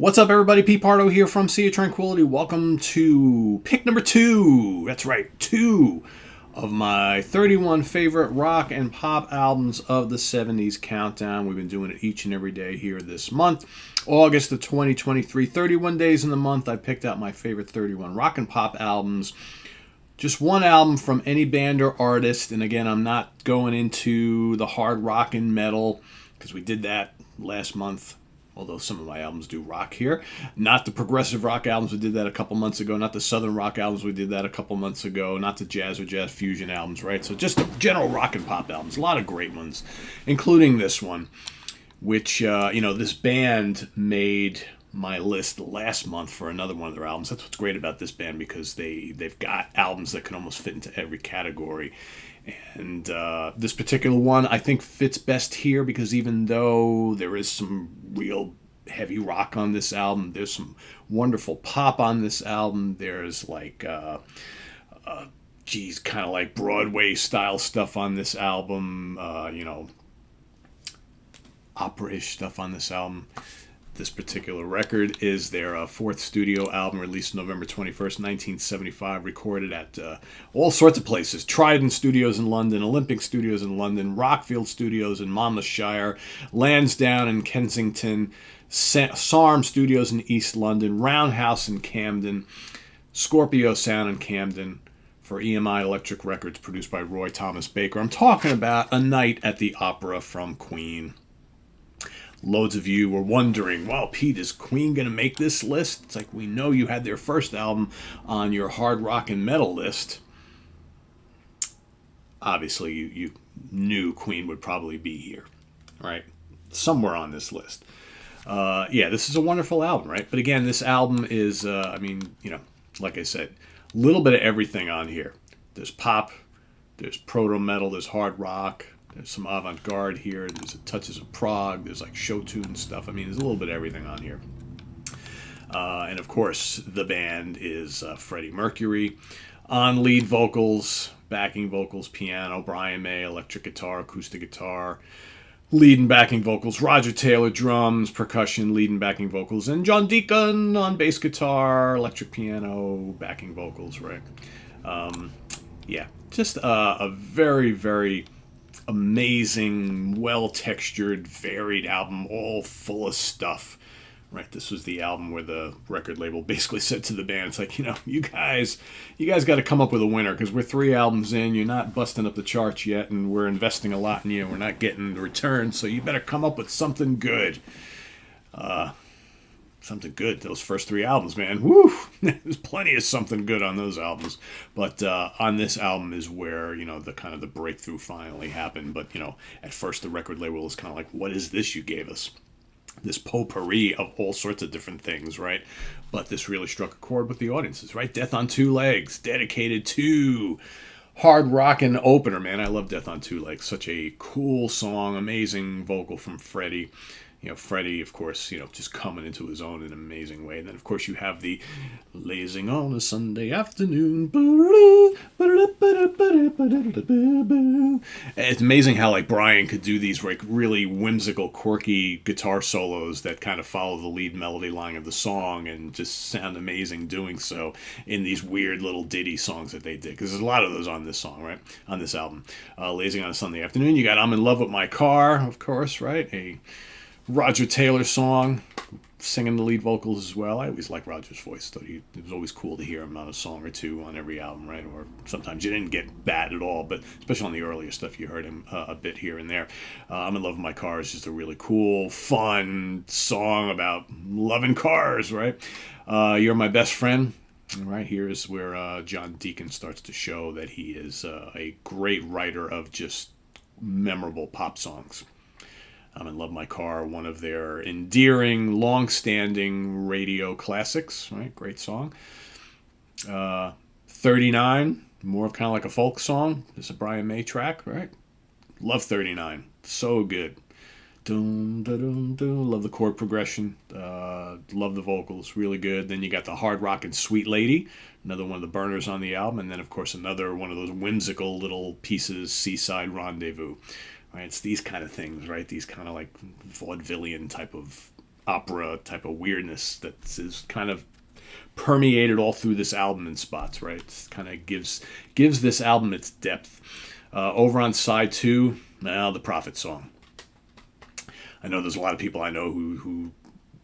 What's up, everybody? Pete Pardo here from Sea of Tranquility. Welcome to pick number 2. That's right, 2 of my 31 favorite rock and pop albums of the 70s countdown. We've been doing it each and every day here this month. August of 2023, 31 days in the month. I picked out my favorite 31 rock and pop albums. Just one album from any band or artist. And again, I'm not going into the hard rock and metal because we did that last month. Although some of my albums do rock here. Not the progressive rock albums, we did that a couple months ago. Not the southern rock albums, we did that a couple months ago. Not the jazz or jazz fusion albums, right? So just the general rock and pop albums. A lot of great ones, including this one, which, this band made my list last month for another one of their albums. That's what's great about this band, because they've got albums that can almost fit into every category. And this particular one, I think, fits best here because even though there is some real heavy rock on this album, there's some wonderful pop on this album. There's kind of like Broadway style stuff on this album, opera-ish stuff on this album. This particular record is their fourth studio album, released November 21st, 1975, recorded at all sorts of places. Trident Studios in London, Olympic Studios in London, Rockfield Studios in Monmouthshire, Lansdowne in Kensington, SARM Studios in East London, Roundhouse in Camden, Scorpio Sound in Camden, for EMI Electric Records, produced by Roy Thomas Baker. I'm talking about A Night at the Opera from Queen. Loads of you were wondering, well, Pete, is Queen going to make this list? It's like, we know you had their first album on your hard rock and metal list. Obviously, you knew Queen would probably be here, right? Somewhere on this list. This is a wonderful album, right? But again, this album is, like I said, a little bit of everything on here. There's pop, there's proto-metal, there's hard rock, there's some avant-garde here. There's touches of prog. There's like show tune stuff. I mean, there's a little bit of everything on here. And of course, the band is Freddie Mercury on lead vocals, backing vocals, piano, Brian May, electric guitar, acoustic guitar, lead and backing vocals, Roger Taylor, drums, percussion, lead and backing vocals, and John Deacon on bass guitar, electric piano, backing vocals, right? Just a very, very amazing, well-textured, varied album, all full of stuff, right? This was the album where the record label basically said to the band, it's like, you guys got to come up with a winner, because we're 3 albums in, you're not busting up the charts yet, and we're investing a lot in you, we're not getting the return, so you better come up with something good. Something good. Those first 3 albums, man. Woo! There's plenty of something good on those albums. But on this album is where, the kind of the breakthrough finally happened. But, at first the record label was kind of like, what is this you gave us? This potpourri of all sorts of different things, right? But this really struck a chord with the audiences, right? Death on Two Legs, dedicated to hard rockin' opener, man. I love Death on Two Legs. Such a cool song, amazing vocal from Freddie. Freddie, of course, just coming into his own in an amazing way. And then, of course, you have the lazing on a Sunday afternoon. It's amazing how, Brian could do these, really whimsical, quirky guitar solos that kind of follow the lead melody line of the song and just sound amazing doing so in these weird little ditty songs that they did. Because there's a lot of those on this song, right? On this album. Lazing on a Sunday afternoon. You got I'm in Love with My Car, of course, right? A Roger Taylor song, singing the lead vocals as well. I always liked Roger's voice, though. It was always cool to hear him on a song or two on every album, right? Or sometimes you didn't get bad at all, but especially on the earlier stuff, you heard him a bit here and there. I'm in Love with My Car is just a really cool, fun song about loving cars, right? You're My Best Friend. Right here is where John Deacon starts to show that he is a great writer of just memorable pop songs. I'm in Love My Car, one of their endearing, long-standing radio classics, right? Great song. 39, more of kind of like a folk song. It's a Brian May track, right? Love 39. So good. Dun, dun, dun, dun. Love the chord progression. Love the vocals. Really good. Then you got the hard rockin' Sweet Lady, another one of the burners on the album. And then, of course, another one of those whimsical little pieces, Seaside Rendezvous. Right, it's these kind of things, right? These kind of like vaudevillian type of opera type of weirdness that is kind of permeated all through this album in spots, right? It kind of gives this album its depth. Over on side 2, the Prophet song. I know there's a lot of people I know who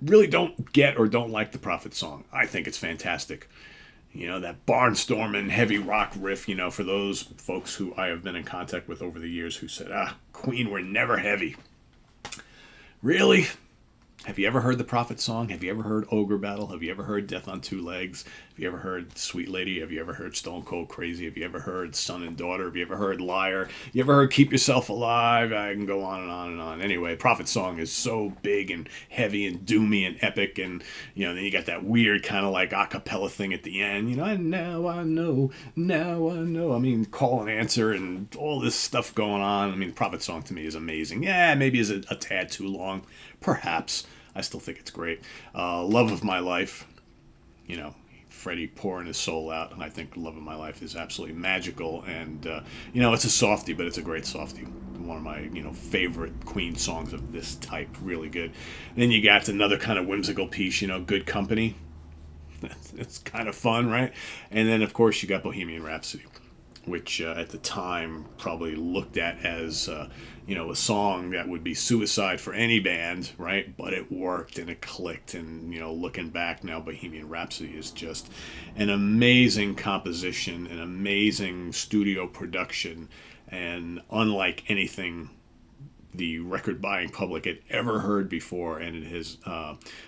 really don't get or don't like the Prophet song. I think it's fantastic. That barnstorming heavy rock riff, for those folks who I have been in contact with over the years who said, Queen were never heavy. Really? Have you ever heard the Prophet song? Have you ever heard Ogre Battle? Have you ever heard Death on Two Legs? Have you ever heard Sweet Lady? Have you ever heard Stone Cold Crazy? Have you ever heard Son and Daughter? Have you ever heard Liar? You ever heard Keep Yourself Alive? I can go on and on and on. Anyway, Prophet song is so big and heavy and doomy and epic, and then you got that weird kind of like a cappella thing at the end. And now I know. I mean, call and answer and all this stuff going on. I mean, the Prophet song to me is amazing. Yeah, maybe is a tad too long, perhaps. I still think it's great. Love of My Life, Freddie pouring his soul out, and I think Love of My Life is absolutely magical, and it's a softie, but it's a great softie. One of my favorite Queen songs of this type, really good. And then you got another kind of whimsical piece, Good Company. It's kind of fun, right? And then of course you got Bohemian Rhapsody, which at the time probably looked at as a song that would be suicide for any band, right? But it worked and it clicked, and looking back now, Bohemian Rhapsody is just an amazing composition, an amazing studio production, and unlike anything the record buying public had ever heard before, and it has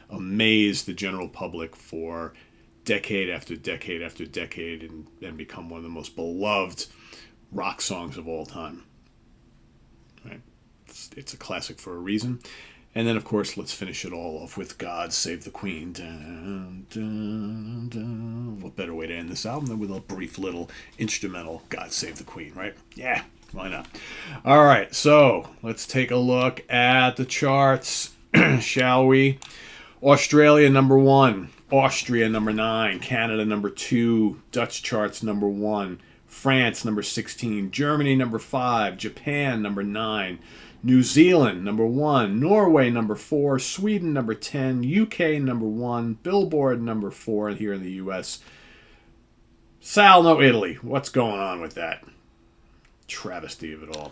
amazed the general public for decade after decade after decade, and become one of the most beloved rock songs of all time. Right? It's a classic for a reason. And then, of course, let's finish it all off with God Save the Queen. Dun, dun, dun. What better way to end this album than with a brief little instrumental God Save the Queen, right? Yeah, why not? All right, so let's take a look at the charts, shall we? Australia, number 1. Austria, number 9. Canada, number 2. Dutch charts, number 1. France, number 16. Germany, number 5. Japan, number 9. New Zealand, number 1. Norway, number 4. Sweden, number 10. UK, number 1. Billboard, number 4 here in the US. Sal, no Italy. What's going on with that? Travesty of it all.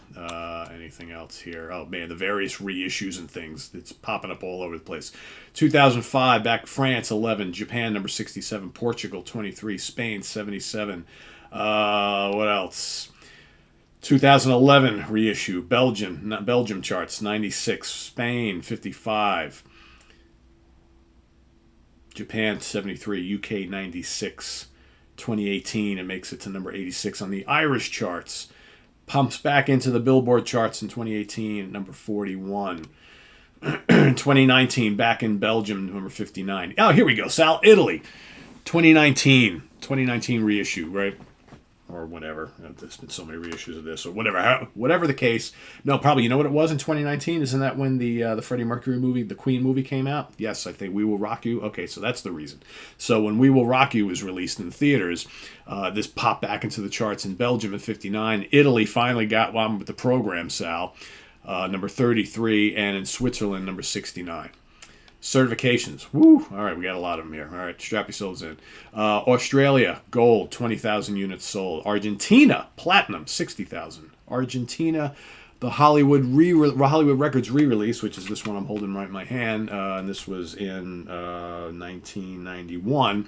Anything else here? Oh man, the various reissues and things. It's popping up all over the place. 2005, back France, 11. Japan, number 67. Portugal, 23. Spain, 77. What else? 2011 reissue. Belgium charts, 96. Spain, 55. Japan, 73. UK, 96. 2018, it makes it to number 86 on the Irish charts. Pumps back into the Billboard charts in 2018 at number 41. 2019, back in Belgium, number 59. Oh, here we go, Sal. Italy. 2019 reissue, right? Or whatever. There's been so many reissues of this, or whatever the case. No, probably. You know what it was in 2019? Isn't that when the Freddie Mercury movie, the Queen movie, came out? Yes, I think We Will Rock You. Okay, so that's the reason. So when We Will Rock You was released in the theaters, this popped back into the charts in Belgium at 59. Italy finally got one with the program, Sal, number 33, and in Switzerland, number 69. Certifications. Woo! All right, we got a lot of them here. All right, strap yourselves in. Australia, gold, 20,000 units sold. Argentina, platinum, 60,000. Argentina, the Hollywood Records re-release, which is this one I'm holding right in my hand, and this was in 1991.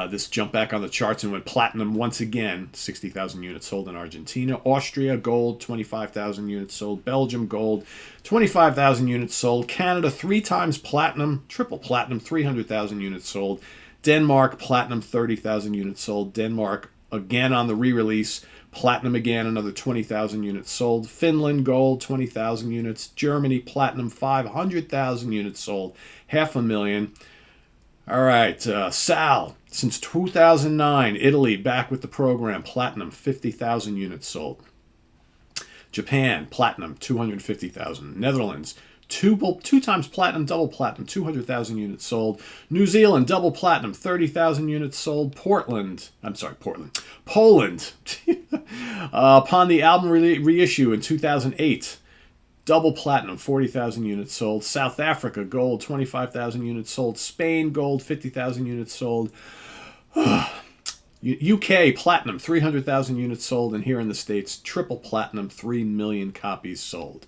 This jumped back on the charts and went platinum once again. 60,000 units sold in Argentina. Austria, gold, 25,000 units sold. Belgium, gold, 25,000 units sold. Canada, 3 times platinum, triple platinum, 300,000 units sold. Denmark, platinum, 30,000 units sold. Denmark, again on the re-release, platinum again, another 20,000 units sold. Finland, gold, 20,000 units. Germany, platinum, 500,000 units sold. 500,000. All right, Sal, since 2009, Italy back with the program, platinum, 50,000 units sold. Japan, platinum, 250,000. Netherlands, two times platinum, double platinum, 200,000 units sold. New Zealand, double platinum, 30,000 units sold. Poland. Upon the album reissue in 2008, Double platinum, 40,000 units sold. South Africa, gold, 25,000 units sold. Spain, gold, 50,000 units sold. UK, platinum, 300,000 units sold. And here in the States, triple platinum, 3 million copies sold.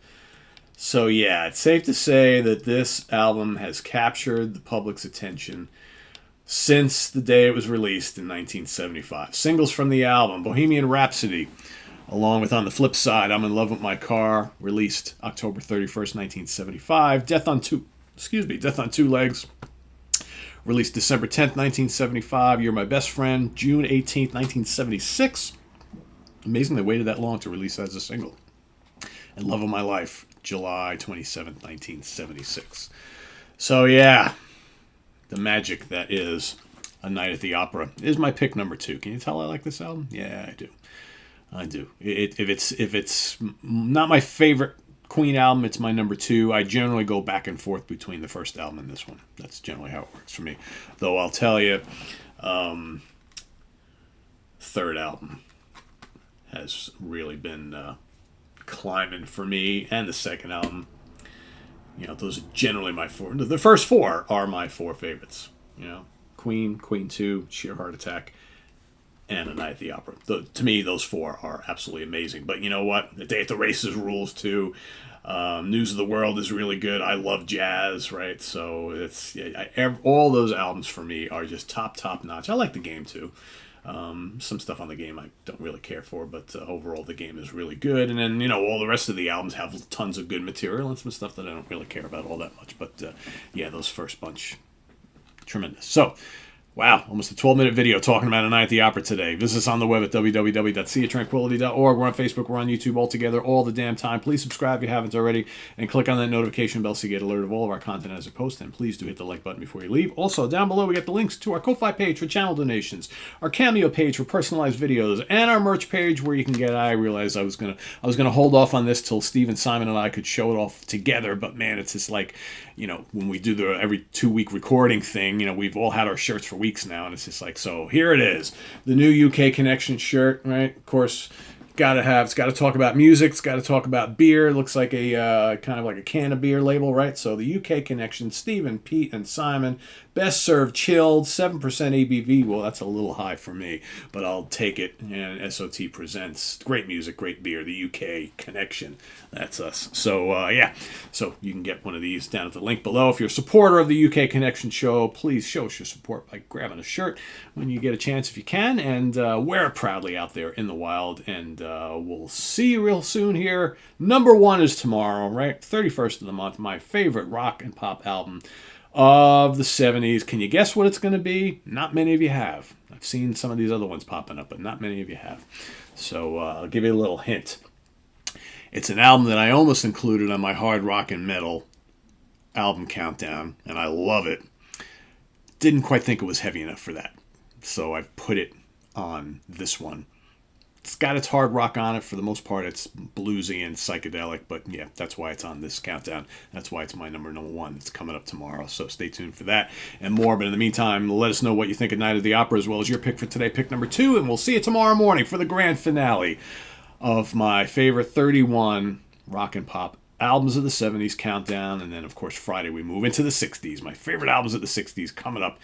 So yeah, it's safe to say that this album has captured the public's attention since the day it was released in 1975. Singles from the album: Bohemian Rhapsody, along with On the Flip Side, I'm in Love with My Car, released October 31st, 1975. Death on Two Legs, released December 10th, 1975. You're My Best Friend, June 18th, 1976. Amazing they waited that long to release that as a single. And Love of My Life, July 27th, 1976. So yeah, the magic that is A Night at the Opera is my pick number 2. Can you tell I like this album? Yeah, I do. If it's not my favorite Queen album, it's my number 2. I generally go back and forth between the first album and this one. That's generally how it works for me. Though I'll tell you, third album has really been climbing for me, and the second album. You know, those are generally my 4. The first 4 are my 4 favorites. You know, Queen, Queen 2, Sheer Heart Attack, and A Night at the Opera. To me, those 4 are absolutely amazing. But you know what? The Day at the Races rules too. News of the World is really good. I love jazz, right? So it's all those albums for me are just top notch. I like The Game too. Some stuff on The Game I don't really care for, but overall The Game is really good. And then, you know, all the rest of the albums have tons of good material and some stuff that I don't really care about all that much. But yeah, those first bunch, tremendous. So, wow, almost a 12-minute video talking about A Night at the Opera today. Visit us on the web at www.seatranquility.org. We're on Facebook, we're on YouTube, all together, all the damn time. Please subscribe if you haven't already, and click on that notification bell so you get alerted of all of our content as it posts. And please do hit the like button before you leave. Also, down below we get the links to our Ko-Fi page for channel donations, our Cameo page for personalized videos, and our merch page where you can get. I realized I was gonna hold off on this till Steve, Simon, and I could show it off together, but man, it's just like, you know, when we do the every 2-week recording thing, you know, we've all had our shirts for weeks now, and it's just like, so here it is, the new UK Connection shirt, right? Of course, it's got to talk about music, it's got to talk about beer. It looks like a kind of like a can of beer label, right? So the UK Connection, Stephen, Pete, and Simon, best served chilled, 7% ABV. Well, that's a little high for me, but I'll take it. And SOT presents great music, great beer, the UK Connection. That's us. So yeah, so you can get one of these down at the link below. If you're a supporter of the UK Connection show, please show us your support by grabbing a shirt when you get a chance if you can, and wear it proudly out there in the wild. And we'll see you real soon here. Number 1 is tomorrow, right? 31st of the month, my favorite rock and pop album of the 70s. Can you guess what it's going to be? Not many of you have. I've seen some of these other ones popping up, but not many of you have. So I'll give you a little hint. It's an album that I almost included on my hard rock and metal album countdown, and I love it. Didn't quite think it was heavy enough for that, so I've put it on this one. It's got its hard rock on it. For the most part, it's bluesy and psychedelic, but yeah, that's why it's on this countdown. That's why it's my number 1. It's coming up tomorrow, so stay tuned for that and more. But in the meantime, let us know what you think of Night of the Opera, as well as your pick for today, pick number 2, and we'll see you tomorrow morning for the grand finale of my favorite 31 rock and pop albums of the 70s countdown. And then, of course, Friday we move into the 60s. My favorite albums of the 60s coming up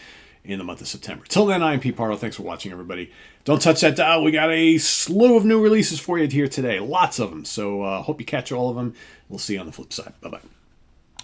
in the month of September. Till then, I'm Pete Pardo. Thanks for watching, everybody. Don't touch that dial. We got a slew of new releases for you here today. Lots of them. So hope you catch all of them. We'll see you on the flip side. Bye-bye.